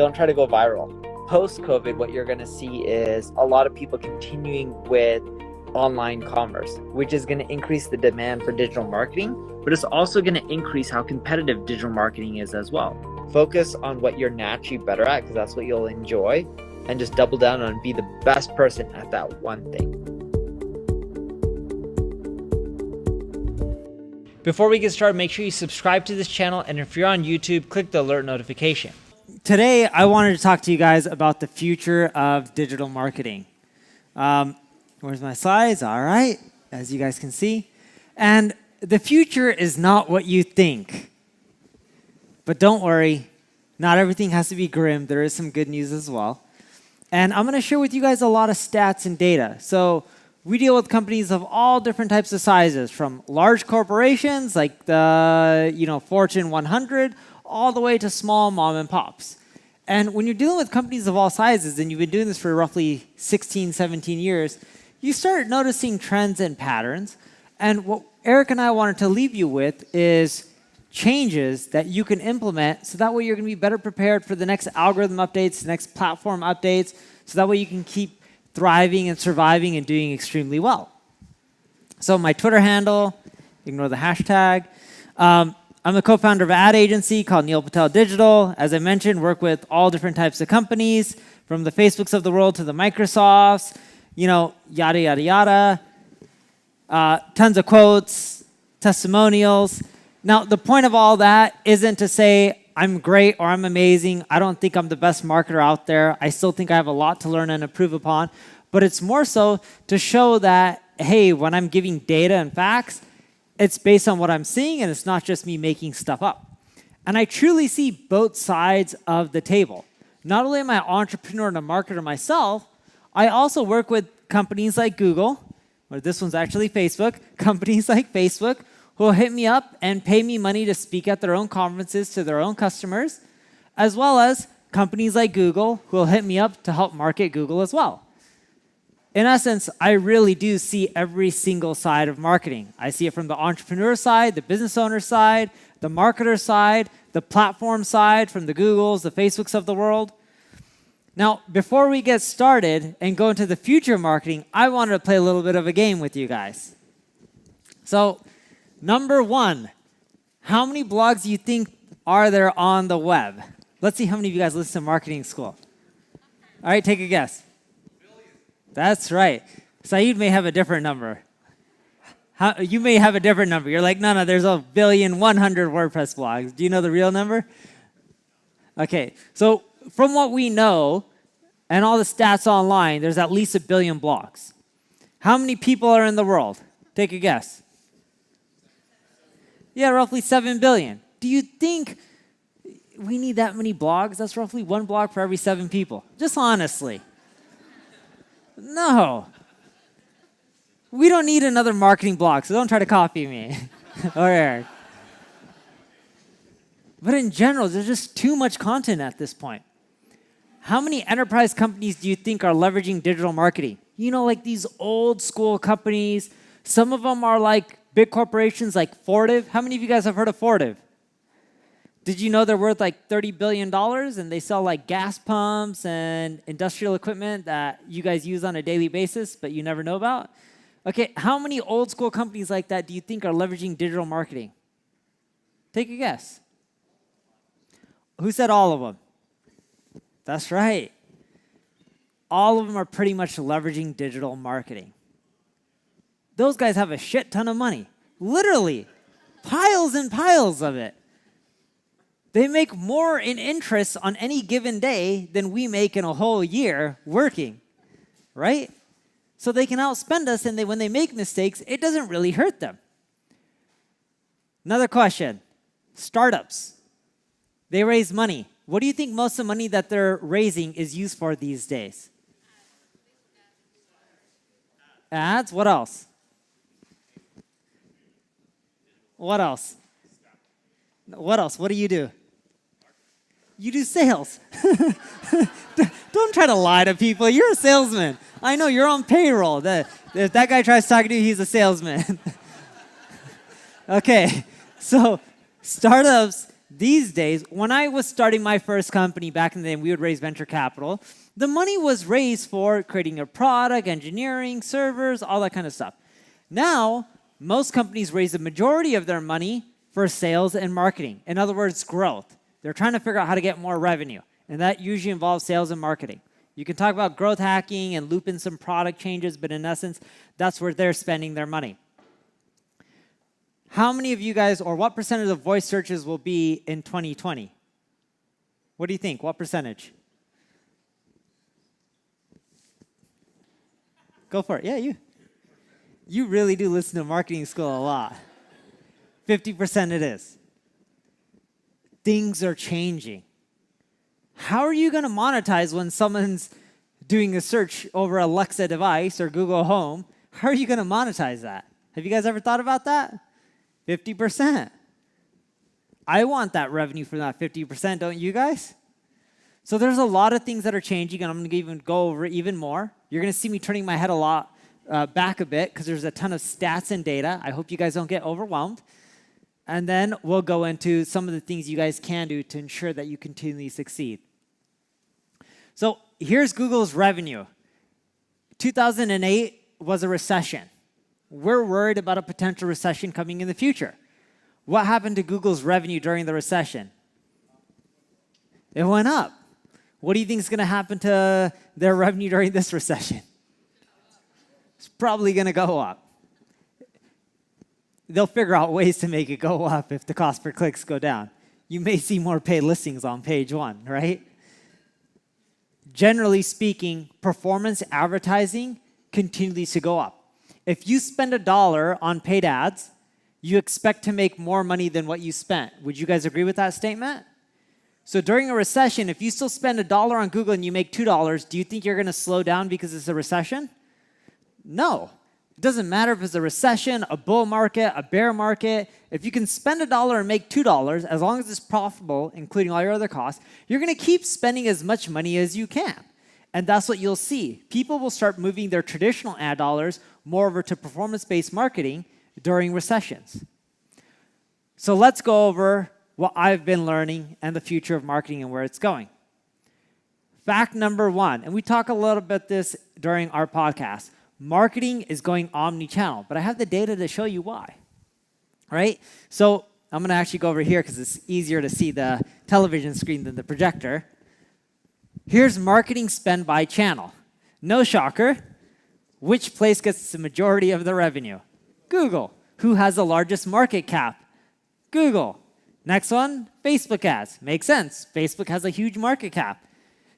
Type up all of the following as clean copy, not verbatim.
don't try to go viral. Post-COVID, what you're going to see is a lot of people continuing with online commerce, which is going to increase the demand for digital marketing, but it's also going to increase how competitive digital marketing is as well. Focus on what you're naturally better at, because that's what you'll enjoy, and just double down on be the best person at that one thing. Before we get started, make sure you subscribe to this channel, and if you're on YouTube, click the alert notification. Today, I wanted to talk to you guys about the future of digital marketing. Where's my slides? All right, as you guys can see. And the future is not what you think. But don't worry, not everything has to be grim. There is some good news as well. And I'm going to share with you guys a lot of stats and data. So we deal with companies of all different types of sizes, from large corporations like the Fortune 100, all the way to small mom and pops. And when you're dealing with companies of all sizes, and you've been doing this for roughly 16, 17 years, you start noticing trends and patterns. And what Eric and I wanted to leave you with is changes that you can implement, so that way you're going to be better prepared for the next algorithm updates, the next platform updates, so that way you can keep thriving and surviving and doing extremely well. So my Twitter handle, ignore the hashtag. I'm the co-founder of an ad agency called Neil Patel Digital. As I mentioned, work with all different types of companies, from the Facebooks of the world to the Microsofts, yada, yada, yada. Tons of quotes, testimonials. Now, the point of all that isn't to say I'm great or I'm amazing. I don't think I'm the best marketer out there. I still think I have a lot to learn and improve upon. But it's more so to show that, hey, when I'm giving data and facts, it's based on what I'm seeing, and it's not just me making stuff up. And I truly see both sides of the table. Not only am I an entrepreneur and a marketer myself, I also work with companies like Google, or this one's actually Facebook, companies like Facebook, who will hit me up and pay me money to speak at their own conferences to their own customers, as well as companies like Google who will hit me up to help market Google as well. In essence, I really do see every single side of marketing. I see it from the entrepreneur side, the business owner side, the marketer side, the platform side, from the Googles, the Facebooks of the world. Now, before we get started and go into the future of marketing, I wanted to play a little bit of a game with you guys. So, number one, how many blogs do you think are there on the web? Let's see how many of you guys listen to marketing school. All right, take a guess. That's right. Saeed may have a different number. You may have a different number. You're like, no, there's 1,100,000,000 WordPress blogs. Do you know the real number? Okay, so from what we know and all the stats online, there's at least 1 billion blogs. How many people are in the world? Take a guess. Yeah, roughly 7 billion. Do you think we need that many blogs? That's roughly one blog for every 7 people. Just honestly. No. We don't need another marketing blog, so don't try to copy me or Eric. But in general, there's just too much content at this point. How many enterprise companies do you think are leveraging digital marketing? Like these old school companies. Some of them are like big corporations like Fortive. How many of you guys have heard of Fortive? Did you know they're worth like $30 billion, and they sell like gas pumps and industrial equipment that you guys use on a daily basis, but you never know about? Okay, how many old school companies like that do you think are leveraging digital marketing? Take a guess. Who said all of them? That's right. All of them are pretty much leveraging digital marketing. Those guys have a shit ton of money. Literally, piles and piles of it. They make more in interest on any given day than we make in a whole year working, right? So they can outspend us, and when they make mistakes, it doesn't really hurt them. Another question. Startups. They raise money. What do you think most of the money that they're raising is used for these days? Ads? What else? What else? What else? What do you do? You do sales. Don't try to lie to people. You're a salesman. I know, you're on payroll. If that guy tries talking to you, he's a salesman. Okay, so startups, These days, when I was starting my first company back in the day, we would raise venture capital. The money was raised for creating a product, engineering, servers, all that kind of stuff. Now, most companies raise the majority of their money for sales and marketing. In other words, growth. They're trying to figure out how to get more revenue, and that usually involves sales and marketing. You can talk about growth hacking and loop in some product changes, but in essence, that's where they're spending their money. How many of you guys, or what percentage of voice searches will be in 2020? What do you think? What percentage? Go for it. Yeah, you. You really do listen to marketing school a lot. 50% it is. Things are changing. How are you going to monetize when someone's doing a search over Alexa device or Google Home? How are you going to monetize that? Have you guys ever thought about that? 50%. I want that revenue from that 50%, don't you guys? So there's a lot of things that are changing, and I'm going to even go over even more. You're going to see me turning my head a lot back a bit because there's a ton of stats and data. I hope you guys don't get overwhelmed. And then we'll go into some of the things you guys can do to ensure that you continually succeed. So here's Google's revenue. 2008 was a recession. We're worried about a potential recession coming in the future. What happened to Google's revenue during the recession? It went up. What do you think is going to happen to their revenue during this recession? It's probably going to go up. They'll figure out ways to make it go up if the cost per clicks go down. You may see more paid listings on page one, right? Generally speaking, performance advertising continues to go up. If you spend $1 on paid ads, you expect to make more money than what you spent. Would you guys agree with that statement? So during a recession, if you still spend $1 on Google and you make $2, do you think you're going to slow down because it's a recession? No. It doesn't matter if it's a recession, a bull market, a bear market. If you can spend $1 and make $2, as long as it's profitable, including all your other costs, you're going to keep spending as much money as you can. And that's what you'll see. People will start moving their traditional ad dollars more over to performance-based marketing during recessions. So let's go over what I've been learning and the future of marketing and where it's going. Fact number one, and we talk a little bit this during our podcast, marketing is going omni-channel, but I have the data to show you why, right? So I'm going to actually go over here because it's easier to see the television screen than the projector. Here's marketing spend by channel. No shocker. Which place gets the majority of the revenue? Google. Who has the largest market cap? Google. Next one, Facebook ads. Makes sense. Facebook has a huge market cap.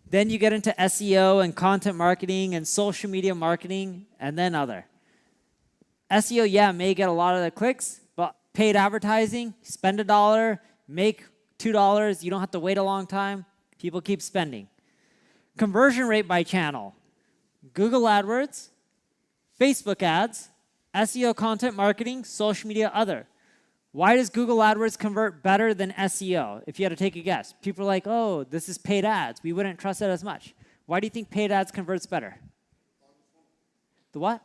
Then you get into SEO and content marketing and social media marketing and then other. SEO, yeah, may get a lot of the clicks, but paid advertising, spend $1, make $2. You don't have to wait a long time. People keep spending. Conversion rate by channel. Google AdWords, Facebook ads, SEO content marketing, social media other. Why does Google AdWords convert better than SEO? If you had to take a guess. People are like, oh, this is paid ads. We wouldn't trust it as much. Why do you think paid ads converts better? The what?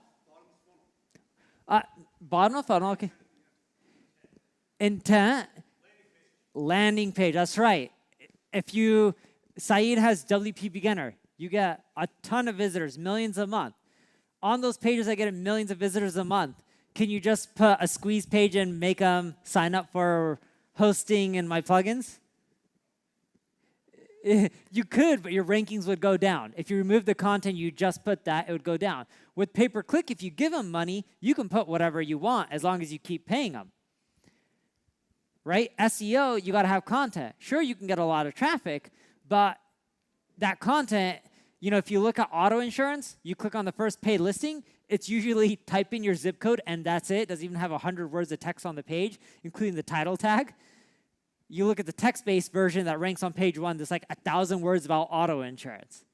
Bottom of funnel, okay. Intent. Landing page, that's right. If you, Saeed has WP Beginner. You get a ton of visitors, millions a month. On those pages, I get millions of visitors a month. Can you just put a squeeze page and make them sign up for hosting and my plugins? You could, but your rankings would go down. If you remove the content, you just put that, it would go down. With pay-per-click, if you give them money, you can put whatever you want as long as you keep paying them. Right? SEO, you got to have content. Sure, you can get a lot of traffic, but that content, you know, if you look at auto insurance, you click on the first paid listing, it's usually type in your zip code and that's it. It doesn't even have 100 words of text on the page, including the title tag. You look at the text-based version that ranks on page one, there's like 1,000 words about auto insurance.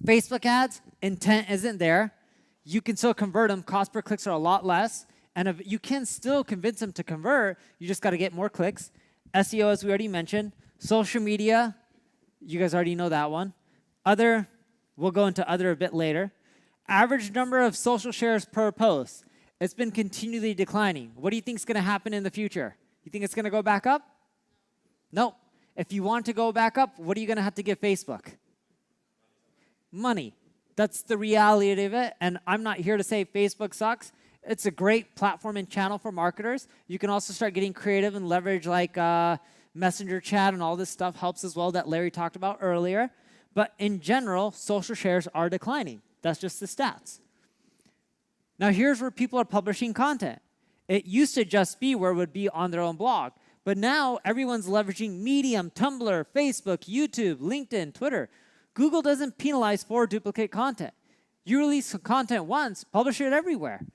Facebook ads, intent isn't there. You can still convert them. Cost per clicks are a lot less. And if you can still convince them to convert, you just got to get more clicks. SEO, as we already mentioned. Social media, you guys already know that one. Other, we'll go into other a bit later. Average number of social shares per post. It's been continually declining. What do you think is going to happen in the future? You think it's going to go back up? Nope. If you want to go back up, what are you going to have to give Facebook? Money. That's the reality of it. And I'm not here to say Facebook sucks. It's a great platform and channel for marketers. You can also start getting creative and leverage like Messenger chat and all this stuff helps as well that Larry talked about earlier. But in general, social shares are declining. That's just the stats. Now here's where people are publishing content. It used to just be where it would be on their own blog. But now everyone's leveraging Medium, Tumblr, Facebook, YouTube, LinkedIn, Twitter. Google doesn't penalize for duplicate content. You release content once, publish it everywhere.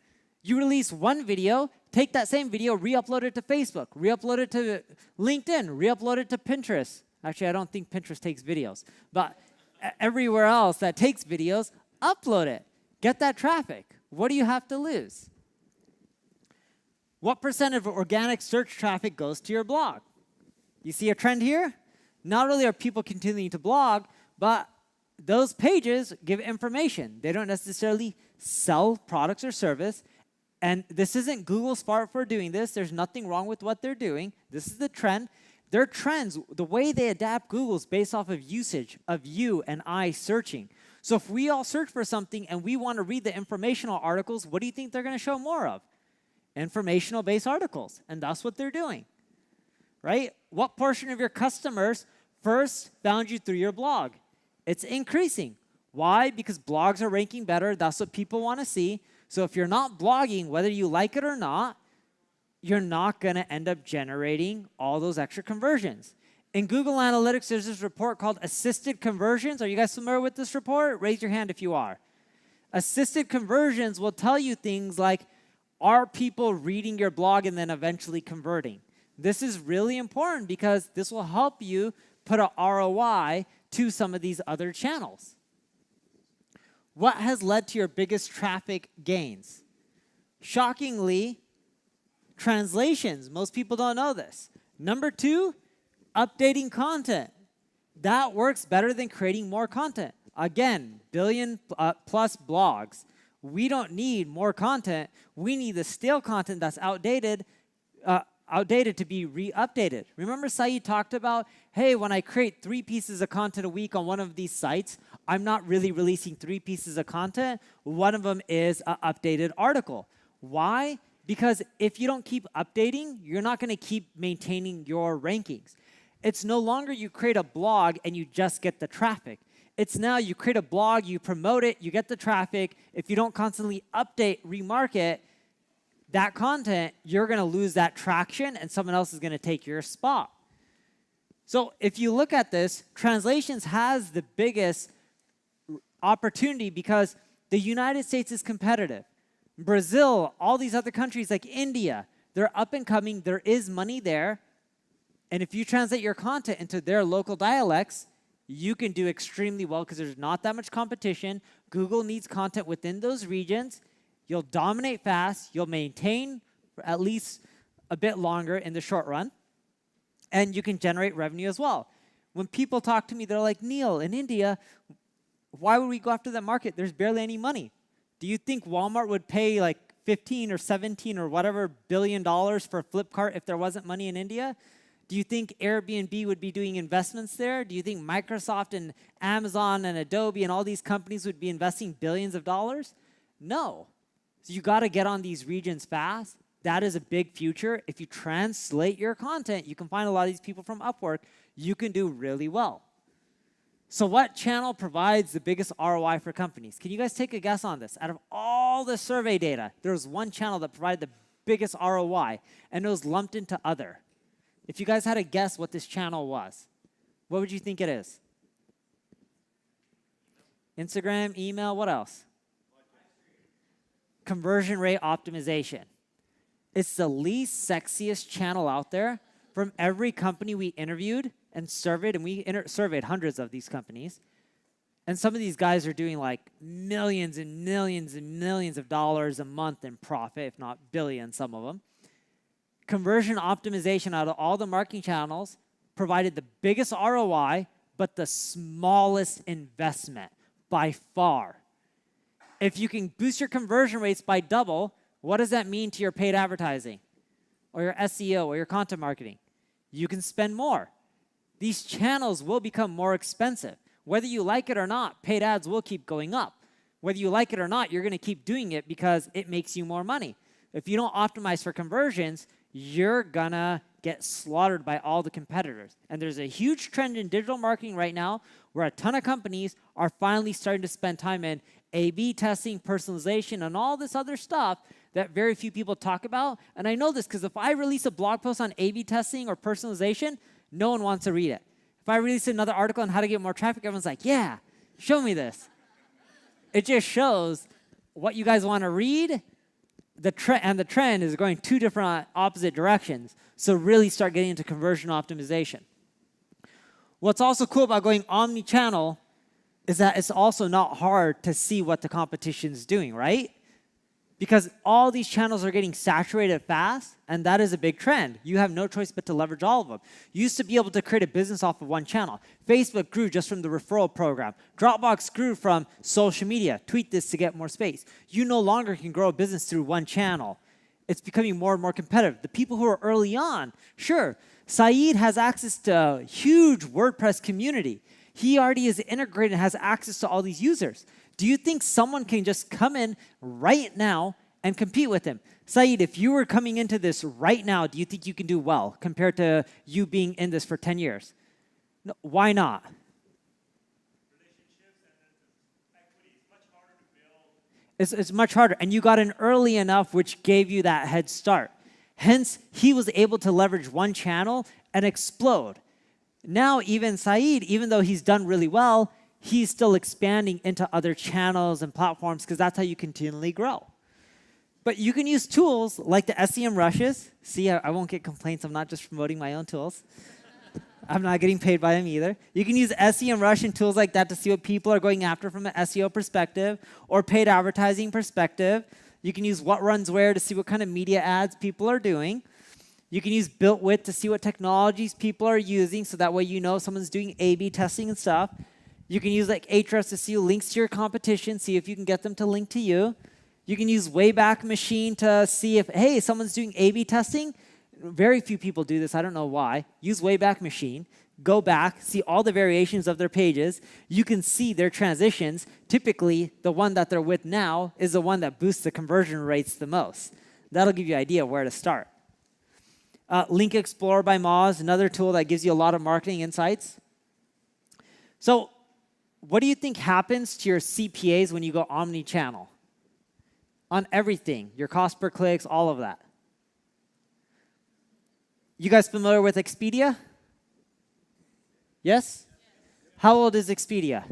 You release one video, take that same video, re-upload it to Facebook, re-upload it to LinkedIn, re-upload it to Pinterest. Actually, I don't think Pinterest takes videos. But everywhere else that takes videos, upload it. Get that traffic. What do you have to lose? What percent of organic search traffic goes to your blog? You see a trend here? Not only are people continuing to blog, but those pages give information. They don't necessarily sell products or service. And this isn't Google's fault for doing this. There's nothing wrong with what they're doing. This is the trend. Their trends, the way they adapt Google's based off of usage of you and I searching. So if we all search for something and we want to read the informational articles, what do you think they're going to show more of? Informational-based articles. And that's what they're doing, right? What portion of your customers first found you through your blog? It's increasing. Why? Because blogs are ranking better. That's what people want to see. So if you're not blogging, whether you like it or not, you're not going to end up generating all those extra conversions. In Google Analytics, there's this report called Assisted Conversions. Are you guys familiar with this report? Raise your hand if you are. Assisted Conversions will tell you things like, are people reading your blog and then eventually converting? This is really important because this will help you put an ROI to some of these other channels. What has led to your biggest traffic gains? Shockingly, translations. Most people don't know this. Number 2, updating content. That works better than creating more content. Again, billion plus blogs. We don't need more content. We need the stale content that's outdated to be re-updated. Remember Saeed talked about, hey, when I create 3 pieces of content a week on one of these sites, I'm not really releasing 3 pieces of content. One of them is an updated article. Why? Because if you don't keep updating, you're not going to keep maintaining your rankings. It's no longer you create a blog and you just get the traffic. It's now you create a blog, you promote it, you get the traffic. If you don't constantly update, remarket that content, you're going to lose that traction and someone else is going to take your spot. So if you look at this, translations has the biggest opportunity because the United States is competitive. Brazil, all these other countries like India, they're up and coming. There is money there. And if you translate your content into their local dialects, you can do extremely well because there's not that much competition. Google needs content within those regions. You'll dominate fast. You'll maintain for at least a bit longer in the short run. And you can generate revenue as well. When people talk to me, they're like, Neil, in India, why would we go after that market? There's barely any money. Do you think Walmart would pay like 15 or 17 or whatever billion dollars for Flipkart if there wasn't money in India? Do you think Airbnb would be doing investments there? Do you think Microsoft and Amazon and Adobe and all these companies would be investing billions of dollars? No. So you got to get on these regions fast. That is a big future. If you translate your content, you can find a lot of these people from Upwork. You can do really well. So what channel provides the biggest ROI for companies? Can you guys take a guess on this? Out of all the survey data, there was one channel that provided the biggest ROI, and it was lumped into other. If you guys had to guess what this channel was, what would you think it is? Instagram, email, what else? Conversion rate optimization. It's the least sexiest channel out there. From every company we interviewed and surveyed, and we surveyed hundreds of these companies, and some of these guys are doing like millions and millions and millions of dollars a month in profit, if not billions, some of them. Conversion optimization out of all the marketing channels provided the biggest ROI, but the smallest investment by far. If you can boost your conversion rates by double, what does that mean to your paid advertising or your SEO or your content marketing? You can spend more. these channels will become more expensive. Whether you like it or not, paid ads will keep going up. Whether you like it or not, you're going to keep doing it because it makes you more money. If you don't optimize for conversions, you're going to get slaughtered by all the competitors. And there's a huge trend in digital marketing right now where a ton of companies are finally starting to spend time in A/B testing, personalization, and all this other stuff that very few people talk about. And I know this because if I release a blog post on A/B testing or personalization, no one wants to read it. If I release another article on how to get more traffic, everyone's like, yeah, show me this. It just shows what you guys want to read. The trend is going two different opposite directions. So really start getting into conversion optimization. What's also cool about going omni-channel is that it's also not hard to see what the competition is doing, right? Because all these channels are getting saturated fast, and that is a big trend. You have no choice but to leverage all of them. You used to be able to create a business off of one channel. Facebook grew just from the referral program. Dropbox grew from social media. Tweet this to get more space. You no longer can grow a business through one channel. It's becoming more and more competitive. The people who are early on, sure, Saeed has access to a huge WordPress community. He already is integrated and has access to all these users. Do you think someone can just come in right now and compete with him? Saeed, if you were coming into this right now, do you think you can do well compared to you being in this for 10 years? No, why not? Relationships and then equity is much harder to build. It's much harder. And you got in early enough, which gave you that head start. Hence, he was able to leverage one channel and explode. Now, even Saeed, even though he's done really well, he's still expanding into other channels and platforms because that's how you continually grow. But you can use tools like the SEM rushes. See, I won't get complaints. I'm not just promoting my own tools. I'm not getting paid by them either. You can use SEM rush and tools like that to see what people are going after from an SEO perspective or paid advertising perspective. You can use what runs where to see what kind of media ads people are doing. You can use BuiltWith to see what technologies people are using so that way you know if someone's doing A/B testing and stuff. You can use like Ahrefs to see links to your competition, see if you can get them to link to you. You can use Wayback Machine to see if, hey, someone's doing A/B testing. Very few people do this. I don't know why. Use Wayback Machine. Go back, see all the variations of their pages. You can see their transitions. Typically, the one that they're with now is the one that boosts the conversion rates the most. That'll give you an idea where to start. Link Explorer by Moz, another tool that gives you a lot of marketing insights. So, what do you think happens to your CPAs when you go omni-channel? On everything, your cost per clicks, all of that. You guys familiar with Expedia? Yes? How old is Expedia?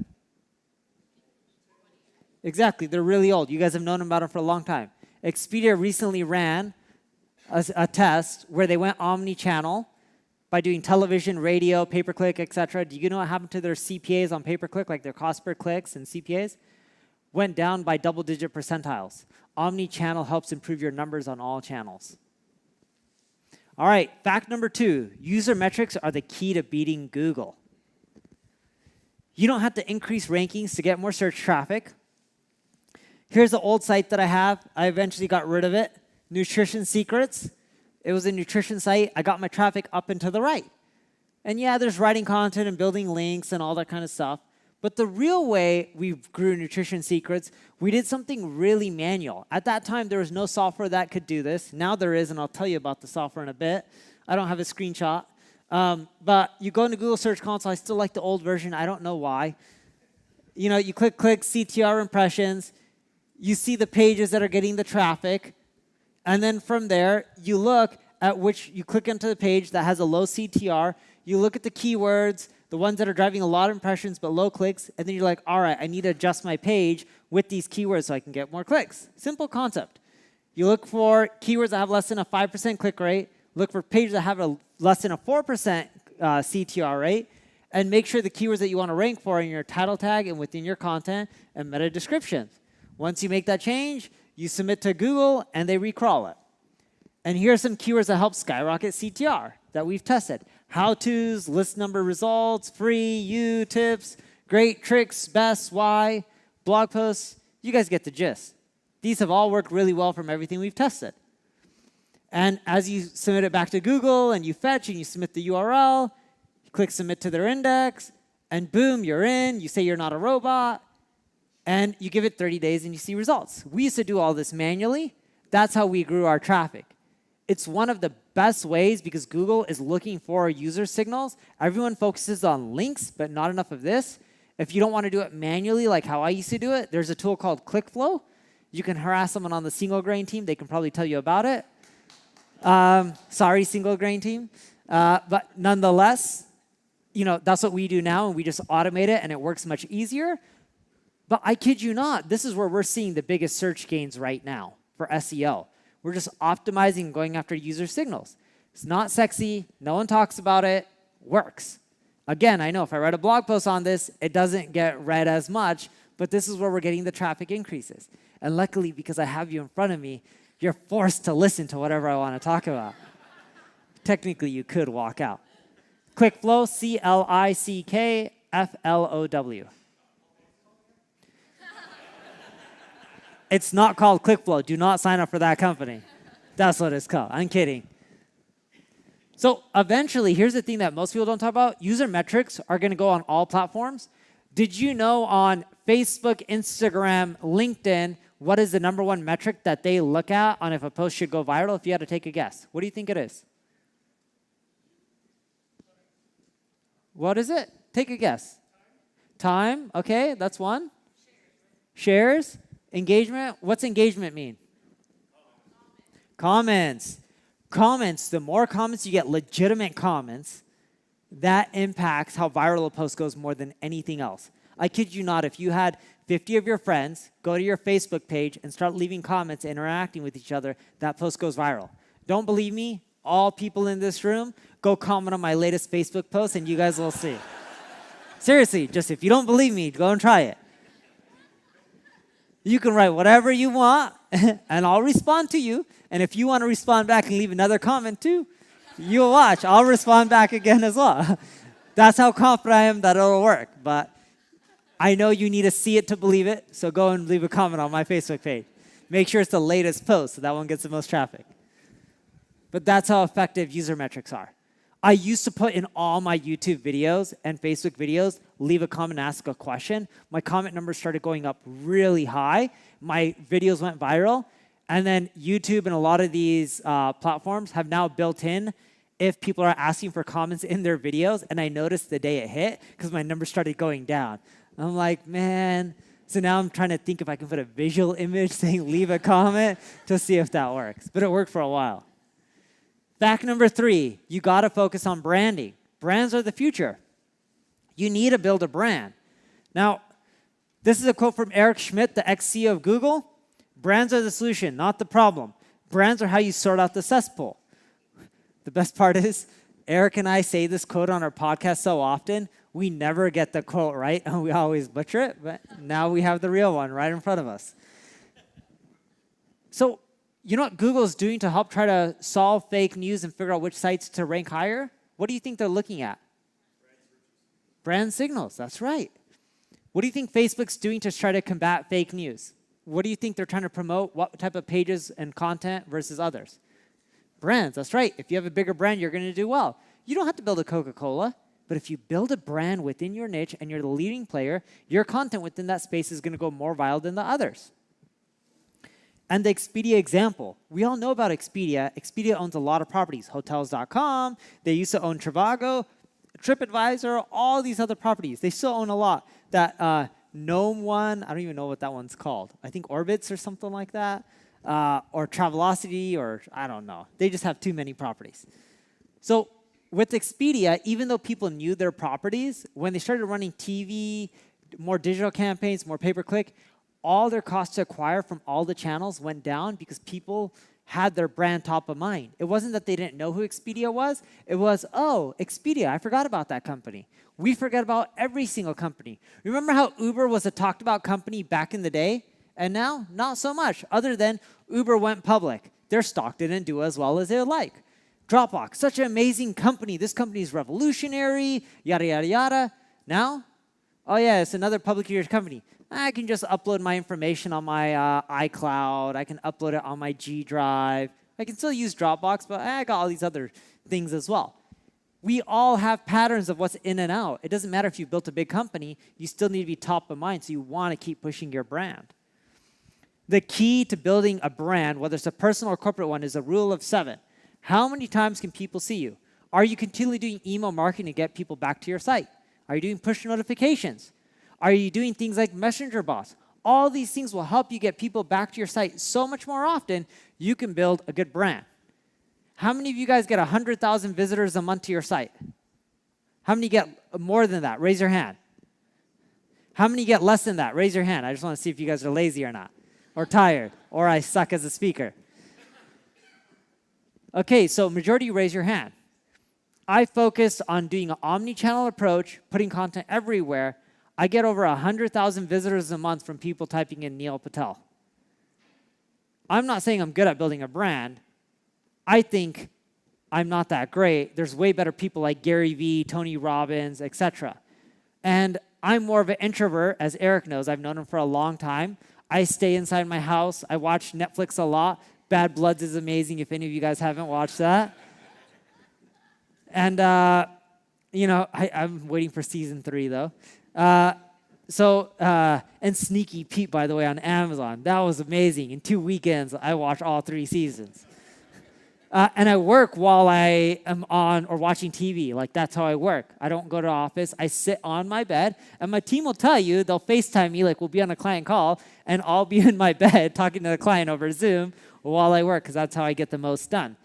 Exactly, they're really old. You guys have known about them for a long time. Expedia recently ran a test where they went omni-channel by doing television, radio, pay-per-click, etc. Do you know what happened to their CPAs on pay-per-click, like their cost per clicks and CPAs? Went down by double-digit percentiles. Omni-channel helps improve your numbers on all channels. All right, fact number 2, user metrics are the key to beating Google. You don't have to increase rankings to get more search traffic. Here's the old site that I have. I eventually got rid of it. Nutrition Secrets. It was a nutrition site. I got my traffic up and to the right. And yeah, there's writing content and building links and all that kind of stuff. But the real way we grew Nutrition Secrets, we did something really manual. At that time, there was no software that could do this. Now there is, and I'll tell you about the software in a bit. I don't have a screenshot. But you go into Google Search Console. I still like the old version. I don't know why. You know, you click CTR impressions. You see the pages that are getting the traffic. And then from there, you look at which you click into the page that has a low CTR. You look at the keywords, the ones that are driving a lot of impressions but low clicks, and then you're like, all right, I need to adjust my page with these keywords so I can get more clicks. Simple concept. You look for keywords that have less than a 5% click rate, look for pages that have a less than a 4% CTR rate, and make sure the keywords that you want to rank for in your title tag and within your content and meta descriptions. Once you make that change, you submit to Google, and they recrawl it. And here are some keywords that help skyrocket CTR that we've tested. How-tos, list number results, free, you, tips, great tricks, best, why, blog posts. You guys get the gist. These have all worked really well from everything we've tested. And as you submit it back to Google and you fetch and you submit the URL, you click submit to their index, and boom, you're in. You say you're not a robot, and you give it 30 days and you see results. We used to do all this manually. That's how we grew our traffic. It's one of the best ways because Google is looking for user signals. Everyone focuses on links, but not enough of this. If you don't want to do it manually like how I used to do it, there's a tool called ClickFlow. You can harass someone on the single grain team. They can probably tell you about it. Sorry, single grain team. But nonetheless, that's what we do now, and we just automate it, and it works much easier. But I kid you not, this is where we're seeing the biggest search gains right now for SEO. We're just optimizing and going after user signals. It's not sexy. No one talks about it. Works. Again, I know if I write a blog post on this, it doesn't get read as much, but this is where we're getting the traffic increases. And luckily, because I have you in front of me, you're forced to listen to whatever I want to talk about. Technically, you could walk out. ClickFlow, ClickFlow. It's not called ClickFlow. Do not sign up for that company. That's what it's called. I'm kidding. So eventually, here's the thing that most people don't talk about. User metrics are going to go on all platforms. Did you know on Facebook, Instagram, LinkedIn, what is the #1 metric that they look at on if a post should go viral? If you had to take a guess, what do you think it is? What is it? Take a guess. Time. Okay, that's one. Shares. Engagement. What's engagement mean? Comments. Comments. The more comments you get, legitimate comments, that impacts how viral a post goes more than anything else. I kid you not, if you had 50 of your friends go to your Facebook page and start leaving comments, interacting with each other, that post goes viral. Don't believe me? All people in this room, go comment on my latest Facebook post and you guys will see. Seriously, just if you don't believe me, go and try it. You can write whatever you want and I'll respond to you. And if you want to respond back and leave another comment too, you'll watch. I'll respond back again as well. That's how confident I am that it'll work. But I know you need to see it to believe it, so go and leave a comment on my Facebook page. Make sure it's the latest post, so that one gets the most traffic. But that's how effective user metrics are. I used to put in all my YouTube videos and Facebook videos, leave a comment, ask a question. My comment numbers started going up really high. My videos went viral. And then YouTube and a lot of these platforms have now built in if people are asking for comments in their videos. And I noticed the day it hit because my numbers started going down. I'm like, man. So now I'm trying to think if I can put a visual image saying leave a comment to see if that works. But it worked for a while. Fact number 3, you got to focus on branding. Brands are the future. You need to build a brand. Now, this is a quote from Eric Schmidt, the ex-CEO of Google. Brands are the solution, not the problem. Brands are how you sort out the cesspool. The best part is, Eric and I say this quote on our podcast so often, we never get the quote right, and we always butcher it, but now we have the real one right in front of us. So, you know what Google is doing to help try to solve fake news and figure out which sites to rank higher? What do you think they're looking at? Brand signals, that's right. What do you think Facebook's doing to try to combat fake news? What do you think they're trying to promote? What type of pages and content versus others? Brands, that's right. If you have a bigger brand, you're going to do well. You don't have to build a Coca-Cola, but if you build a brand within your niche and you're the leading player, your content within that space is going to go more viral than the others. And the Expedia example, we all know about Expedia. Expedia owns a lot of properties, Hotels.com. They used to own Trivago, TripAdvisor, all these other properties. They still own a lot. That Gnome one, I don't even know what that one's called. I think Orbitz or something like that, or Travelocity, or I don't know. They just have too many properties. So with Expedia, even though people knew their properties, when they started running TV, more digital campaigns, more pay-per-click, all their costs to acquire from all the channels went down because people had their brand top of mind. It wasn't that they didn't know who Expedia was. It was, oh, Expedia, I forgot about that company. We forget about every single company. Remember how Uber was a talked about company back in the day? And now, not so much, other than Uber went public. Their stock didn't do as well as they would like. Dropbox, such an amazing company. This company is revolutionary, yada, yada, yada. Now, oh yeah, it's another publicly traded company. I can just upload my information on my iCloud. I can upload it on my G Drive. I can still use Dropbox, but I got all these other things as well. We all have patterns of what's in and out. It doesn't matter if you built a big company, you still need to be top of mind, so you want to keep pushing your brand. The key to building a brand, whether it's a personal or corporate one, is a rule of 7. How many times can people see you? Are you continually doing email marketing to get people back to your site? Are you doing push notifications? Are you doing things like messenger bots? All these things will help you get people back to your site so much more often. You can build a good brand. How many of you guys get 100,000 visitors a month to your site? How many get more than that? Raise your hand. How many get less than that? Raise your hand. I just want to see if you guys are lazy or not, or tired, or I suck as a speaker. Okay, so majority raise your hand. I focus on doing an omni-channel approach, putting content everywhere. I get over 100,000 visitors a month from people typing in Neil Patel. I'm not saying I'm good at building a brand. I think I'm not that great. There's way better people like Gary Vee, Tony Robbins, etc. And I'm more of an introvert, as Eric knows. I've known him for a long time. I stay inside my house. I watch Netflix a lot. Bad Bloods is amazing if any of you guys haven't watched that. And, I'm waiting for season 3, though. And Sneaky Pete, by the way, on Amazon. That was amazing. In 2 weekends, I watched all 3 seasons. And I work while I am on or watching TV. Like, that's how I work. I don't go to the office. I sit on my bed, and my team will tell you, they'll FaceTime me, like we'll be on a client call, and I'll be in my bed talking to the client over Zoom while I work, because that's how I get the most done.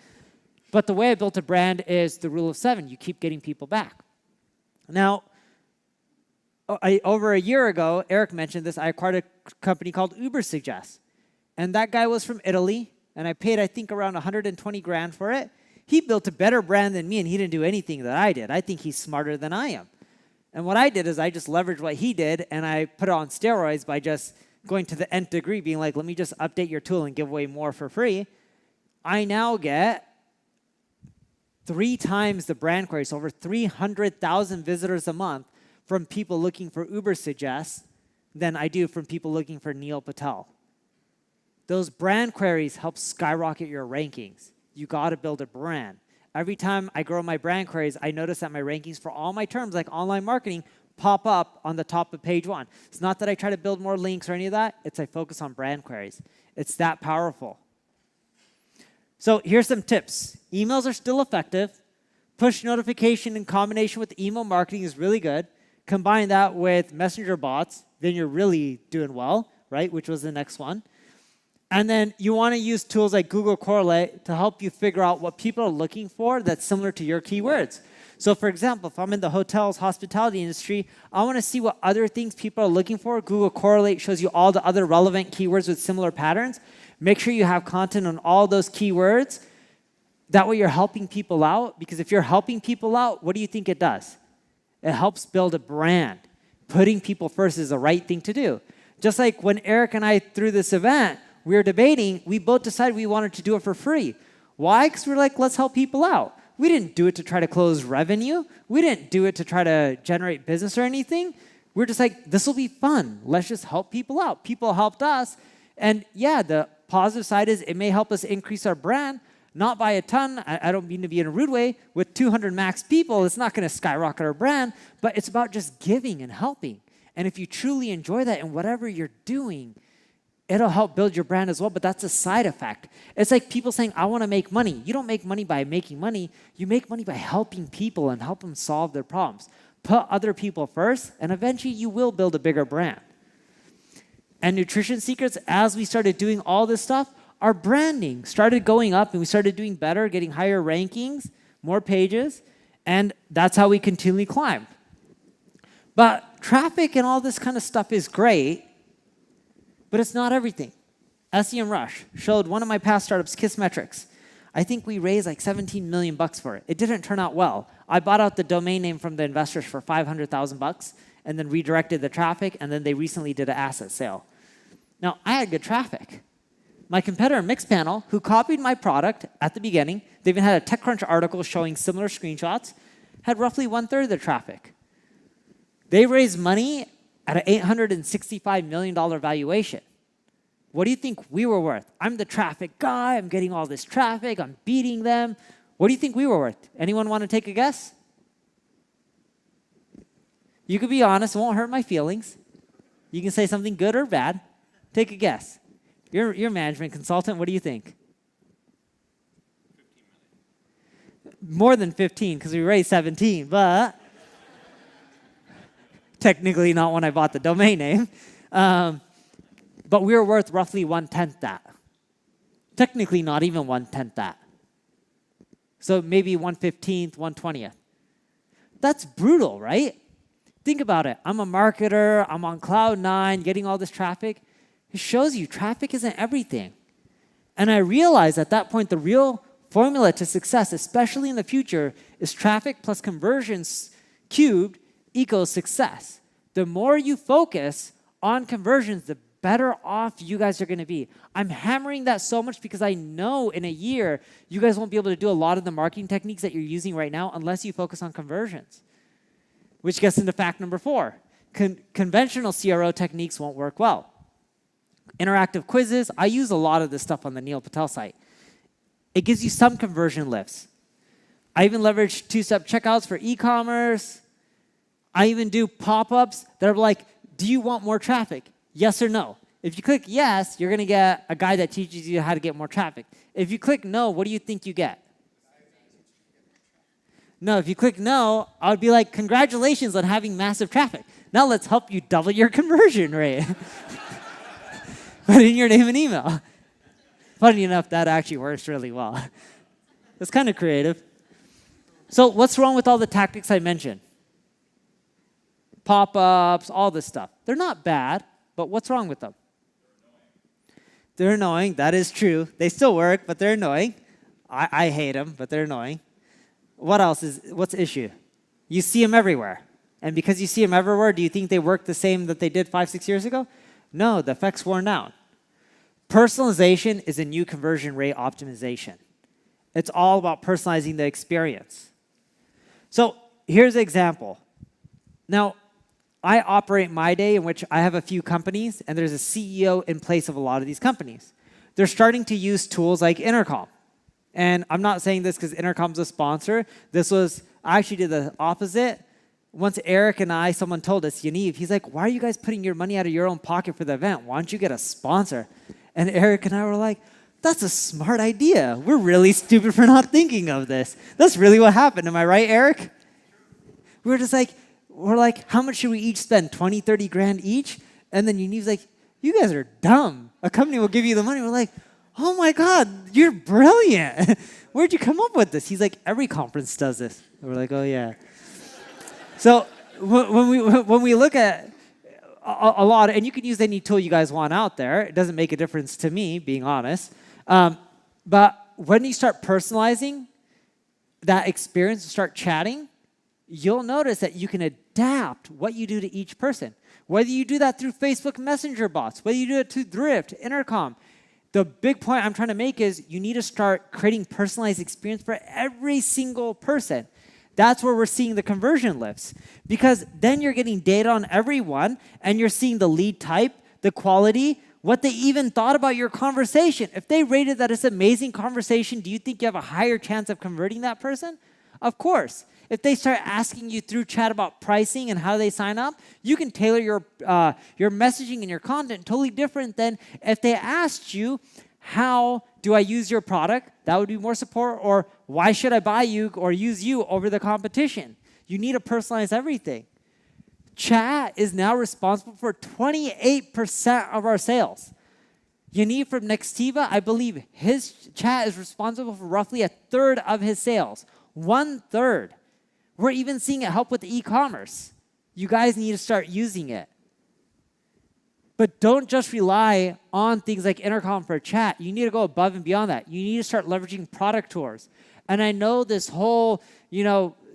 But the way I built a brand is the rule of 7. You keep getting people back. Now, over a year ago, Eric mentioned this, I acquired a company called Ubersuggest. And that guy was from Italy, and I paid, I think, around 120 grand for it. He built a better brand than me, and he didn't do anything that I did. I think he's smarter than I am. And what I did is I just leveraged what he did, and I put it on steroids by just going to the nth degree, being like, let me just update your tool and give away more for free. I now get 3 times the brand queries, over 300,000 visitors a month from people looking for Ubersuggest than I do from people looking for Neil Patel. Those brand queries help skyrocket your rankings. You got to build a brand. Every time I grow my brand queries, I notice that my rankings for all my terms, like online marketing, pop up on the top of page 1. It's not that I try to build more links or any of that. It's I focus on brand queries. It's that powerful. So here's some tips. Emails are still effective. Push notification in combination with email marketing is really good. Combine that with messenger bots, then you're really doing well, right? Which was the next one. And then you want to use tools like Google Correlate to help you figure out what people are looking for that's similar to your keywords. So for example, if I'm in the hotels, hospitality industry, I want to see what other things people are looking for. Google Correlate shows you all the other relevant keywords with similar patterns. Make sure you have content on all those keywords. That way you're helping people out, because if you're helping people out, what do you think it does? It helps build a brand. Putting people first is the right thing to do. Just like when Eric and I threw this event, we were debating, we both decided we wanted to do it for free. Why? Because we're like, let's help people out. We didn't do it to try to close revenue. We didn't do it to try to generate business or anything. We're just like, this will be fun. Let's just help people out. People helped us. And yeah, the positive side is it may help us increase our brand, not by a ton. I don't mean to be in a rude way. With 200 max people, it's not going to skyrocket our brand, but it's about just giving and helping. And if you truly enjoy that in whatever you're doing, it'll help build your brand as well, but that's a side effect. It's like people saying, I want to make money. You don't make money by making money. You make money by helping people and help them solve their problems. Put other people first, and eventually you will build a bigger brand. And Nutrition Secrets, as we started doing all this stuff, our branding started going up, and we started doing better, getting higher rankings, more pages, and that's how we continually climbed. But traffic and all this kind of stuff is great, but it's not everything. SEMrush showed one of my past startups, Kissmetrics. I think we raised like $17 million for it. It didn't turn out well. I bought out the domain name from the investors for $500,000 and then redirected the traffic, and then they recently did an asset sale. Now, I had good traffic. My competitor, Mixpanel, who copied my product at the beginning, they even had a TechCrunch article showing similar screenshots, had roughly 1/3 of the traffic. They raised money at an $865 million valuation. What do you think we were worth? I'm the traffic guy. I'm getting all this traffic. I'm beating them. What do you think we were worth? Anyone want to take a guess? You could be honest. It won't hurt my feelings. You can say something good or bad. Take a guess. You're a management consultant. What do you think? 15 million. More than 15 because we raised 17, but technically not when I bought the domain name. But we were worth roughly 1/10 that. Technically not even 1/10 that. So maybe 1/15th, 1/20th. That's brutal, right? Think about it. I'm a marketer. I'm on cloud 9, getting all this traffic. It shows you traffic isn't everything. And I realized at that point the real formula to success, especially in the future, is traffic plus conversions cubed equals success. The more you focus on conversions, the better off you guys are going to be. I'm hammering that so much because I know in a year you guys won't be able to do a lot of the marketing techniques that you're using right now unless you focus on conversions. Which gets into fact number 4. Conventional CRO techniques won't work well. Interactive quizzes, I use a lot of this stuff on the Neil Patel site. It gives you some conversion lifts. I even leverage 2-step checkouts for e-commerce. I even do pop-ups that are like, do you want more traffic? Yes or no. If you click yes, you're going to get a guide that teaches you how to get more traffic. If you click no, what do you think you get? No, if you click no, I would be like, congratulations on having massive traffic. Now let's help you double your conversion rate. Put in your name and email. Funny enough, that actually works really well. It's kind of creative. So what's wrong with all the tactics I mentioned? Pop-ups, all this stuff. They're not bad, but what's wrong with them? They're annoying. That is true. They still work, but they're annoying. I hate them, but they're annoying. What's the issue? You see them everywhere. And because you see them everywhere, do you think they work the same that they did 5-6 years ago? No, the effect's worn down. Personalization is a new conversion rate optimization. It's all about personalizing the experience. So here's an example. Now, I operate my day in which I have a few companies, and there's a CEO in place of a lot of these companies. They're starting to use tools like Intercom. And I'm not saying this because Intercom's a sponsor. I actually did the opposite. Once Eric and someone told us, Yaniv, he's like, why are you guys putting your money out of your own pocket for the event? Why don't you get a sponsor? And Eric and I were like, that's a smart idea. We're really stupid for not thinking of this. That's really what happened. Am I right, Eric? We're like, how much should we each spend? 20, 30 grand each? And then Yaniv's like, you guys are dumb. A company will give you the money. We're like, oh my God, you're brilliant. Where'd you come up with this? He's like, every conference does this. And we're like, oh yeah. So when we look at a lot, and you can use any tool you guys want out there. It doesn't make a difference to me, being honest. But when you start personalizing that experience and start chatting, you'll notice that you can adapt what you do to each person. Whether you do that through Facebook Messenger bots, whether you do it through Drift, Intercom. The big point I'm trying to make is you need to start creating personalized experience for every single person. That's where we're seeing the conversion lifts. Because then you're getting data on everyone, and you're seeing the lead type, the quality, what they even thought about your conversation. If they rated that it's an amazing conversation, do you think you have a higher chance of converting that person? Of course. If they start asking you through chat about pricing and how they sign up, you can tailor your messaging and your content totally different than if they asked you, how do I use your product? That would be more support. Or why should I buy you or use you over the competition? You need to personalize everything. Chat is now responsible for 28% of our sales. Yaniv from Nextiva, I believe his chat is responsible for roughly 1/3 of his sales. 1/3. We're even seeing it help with e-commerce. You guys need to start using it. But don't just rely on things like Intercom for chat. You need to go above and beyond that. You need to start leveraging product tours. And I know this whole,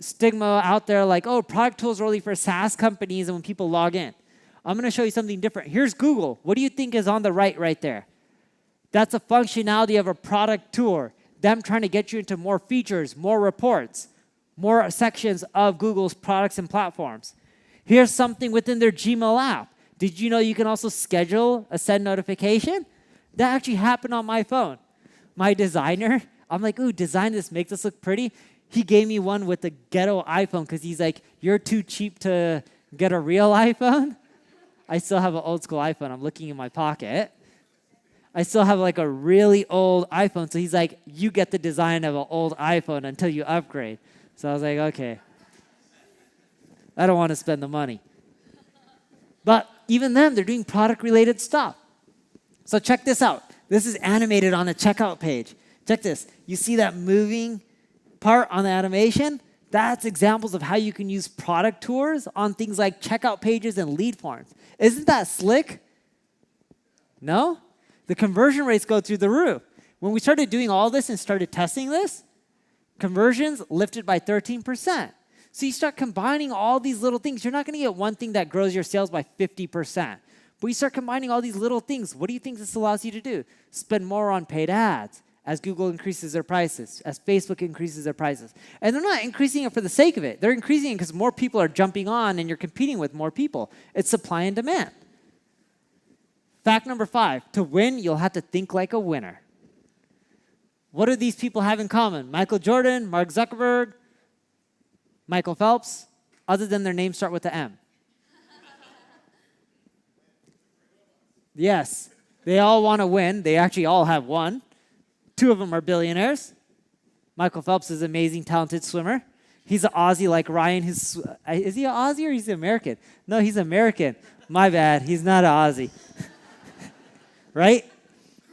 stigma out there like, oh, product tools are only for SaaS companies and when people log in. I'm going to show you something different. Here's Google. What do you think is on the right there? That's a functionality of a product tour. Them trying to get you into more features, more reports, more sections of Google's products and platforms. Here's something within their Gmail app. Did you know you can also schedule a send notification? That actually happened on my phone. My designer, I'm like, ooh, design this, make this look pretty. He gave me one with the ghetto iPhone because he's like, you're too cheap to get a real iPhone. I still have an old school iPhone. I'm looking in my pocket. I still have like a really old iPhone. So he's like, you get the design of an old iPhone until you upgrade. So I was like, okay. I don't want to spend the money. But even them, they're doing product-related stuff. So check this out. This is animated on the checkout page. Check this. You see that moving part on the animation? That's examples of how you can use product tours on things like checkout pages and lead forms. Isn't that slick? No? The conversion rates go through the roof. When we started doing all this and started testing this, conversions lifted by 13%. So you start combining all these little things. You're not going to get one thing that grows your sales by 50%. But you start combining all these little things. What do you think this allows you to do? Spend more on paid ads as Google increases their prices, as Facebook increases their prices. And they're not increasing it for the sake of it. They're increasing it because more people are jumping on and you're competing with more people. It's supply and demand. Fact number 5, to win, you'll have to think like a winner. What do these people have in common? Michael Jordan, Mark Zuckerberg, Michael Phelps, other than their names start with the M. Yes, they all want to win. They actually all have won. 2 of them are billionaires. Michael Phelps is an amazing, talented swimmer. He's an Aussie like Ryan. Is he an Aussie or he's American? No, he's American. My bad. He's not an Aussie. Right?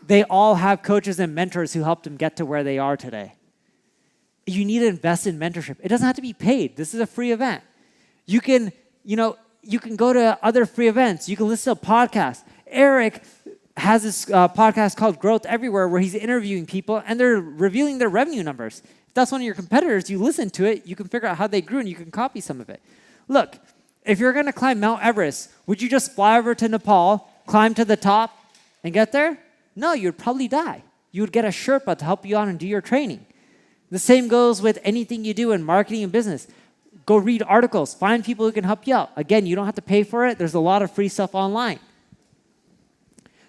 They all have coaches and mentors who helped them get to where they are today. You need to invest in mentorship. It doesn't have to be paid. This is a free event. You can go to other free events. You can listen to podcasts. Eric has this podcast called Growth Everywhere where he's interviewing people and they're revealing their revenue numbers. If that's one of your competitors, you listen to it, you can figure out how they grew and you can copy some of it. Look, if you're going to climb Mount Everest, would you just fly over to Nepal, climb to the top, and get there? No, you'd probably die. You would get a Sherpa to help you out and do your training. The same goes with anything you do in marketing and business. Go read articles. Find people who can help you out. Again, you don't have to pay for it. There's a lot of free stuff online.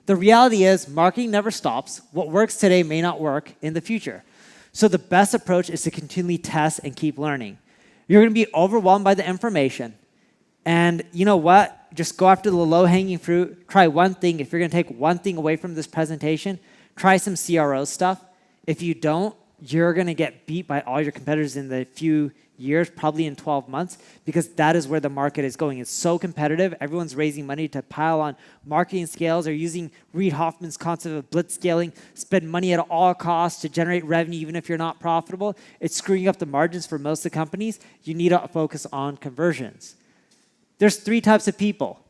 The reality is marketing never stops. What works today may not work in the future. So the best approach is to continually test and keep learning. You're going to be overwhelmed by the information. And you know what? Just go after the low-hanging fruit. Try one thing. If you're going to take one thing away from this presentation, try some CRO stuff. If you don't, you're going to get beat by all your competitors in the few years, probably in 12 months, because that is where the market is going. It's so competitive. Everyone's raising money to pile on marketing scales. They're using Reid Hoffman's concept of blitz scaling, spend money at all costs to generate revenue even if you're not profitable. It's screwing up the margins for most of the companies. You need to focus on conversions. There's 3 types of people.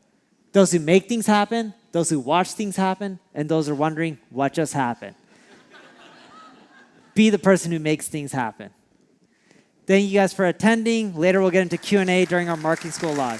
Those who make things happen, those who watch things happen, and those who are wondering what just happened. Be the person who makes things happen. Thank you guys for attending. Later we'll get into Q&A during our Marketing School Live.